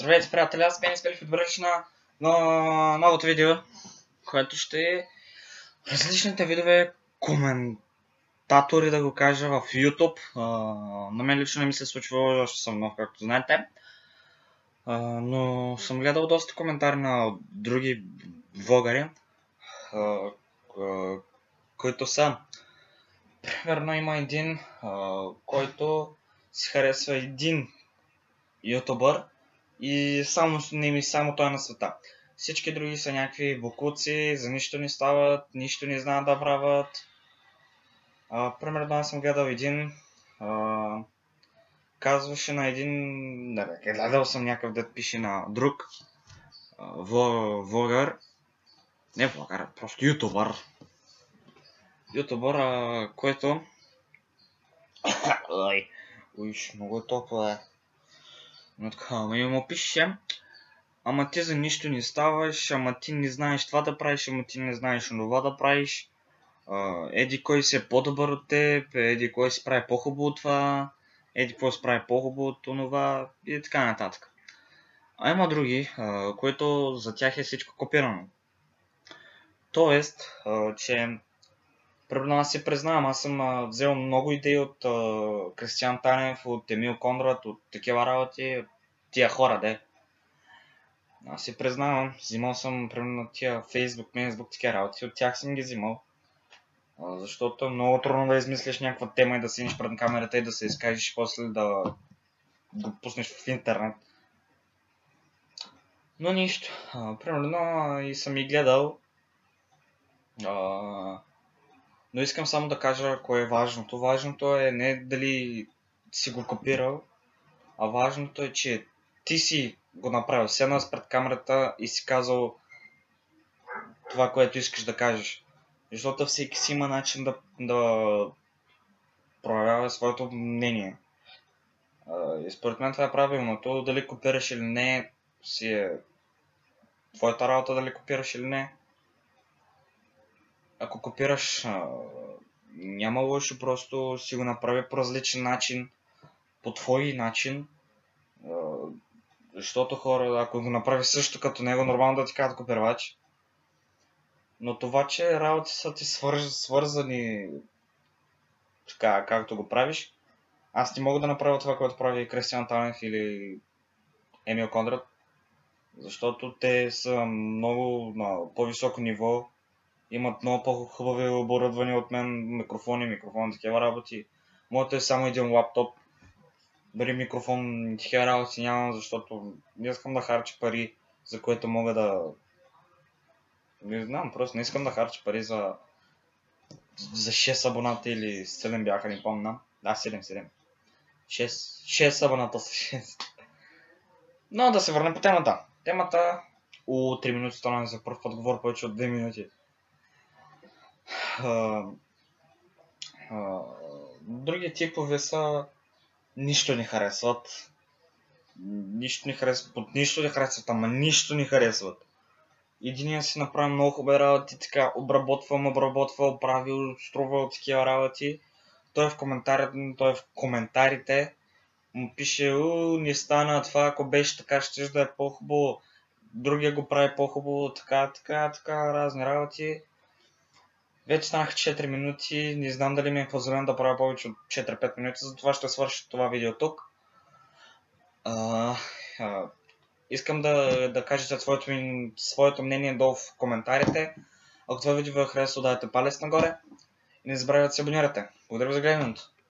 Здравейте, приятели, аз бях Спелев и добре дошли на новото видео, което ще е различните видове коментатори, да го кажа, в YouTube. На мен лично не ми се случва, защото съм нов, както знаете. Но съм гледал доста коментари на други влогари, които са. Примерно има един, който си харесва един ютубър и само той на света. Всички други са някакви бокуци, за нищо не стават, нищо не знаят да правят. Примерно аз съм гледал един, казваше на един, гледал съм някакъв дет пише на друг влогър, не влогър, просто ютубър. Ютубър, който... Уиш, много е топло, Но така, му пише, ама ти за нищо не ставаш, ама ти не знаеш това да правиш, ама ти не знаеш онова да правиш. Еди кой си е по-добър от теб, еди кой си прави по-хубаво от това, еди кой си прави по-хубаво от онова и така нататък. Има други, които за тях е всичко копирано. Тоест, че примерно аз си признавам, аз съм взел много идеи от Кристиан Танев, от Емил Конрад, от такива работи, от тия хора, де. Аз си признавам, взимал съм примерно тия Facebook, такива работи, от тях съм ги взимал. Защото е много трудно да измислиш някаква тема и да седнеш пред камерата и да се изкажеш и после да го пуснеш в интернет. Но нищо. Примерно и съм и гледал. Но искам само да кажа кое е важното. Важното е не дали си го копирал, а важното е, че ти си го направил. Седнал пред камерата и си казал това, което искаш да кажеш. Защото всеки си има начин да проявява своето мнение. И според мен това е правилното. Дали копираш или не, си е твоята работа дали копираш или не. Ако копираш, няма лошо, просто си го направи по различен начин, по твой начин. Защото хора, ако го направи също като него, нормално да ти казват копирвач. Но това, че работи са ти свързани така, както го правиш, аз не мога да направя това, което прави Кристиан Танев или Емил Конрад, защото те са много на по-високо ниво, имат много по-хубави оборудвания от мен, микрофони, такива работи. Моето е само един лаптоп, дори микрофон, такива работи нямам, защото не искам да харча пари, за което мога да... Не знам, просто не искам да харча пари за 6 абоната или 7 бяха, не помня. Да, 7. 6 абоната са 6. Но да се върнем по темата. Темата... 3 минути стана за първ път говоря повече от 2 минути. Други типове са... Нищо не харесват. Нищо не харесват, ама нищо не харесват. Единият си направи много хубави работи, така обработвал, правил, струвал такива работи. Той е в коментарите му пише, не стана това, ако беше така, ще да е по-хубаво. Другия го прави по-хубаво, така, разни работи. Вече станаха 4 минути, не знам дали ми е позволено да правя повече от 4-5 минути, затова ще свърша това видео тук. Искам да кажете своето мнение долу в коментарите. Ако това видео ви е харесало, дайте палец нагоре и не забравяйте да се абонирате. Благодаря ви за гледането.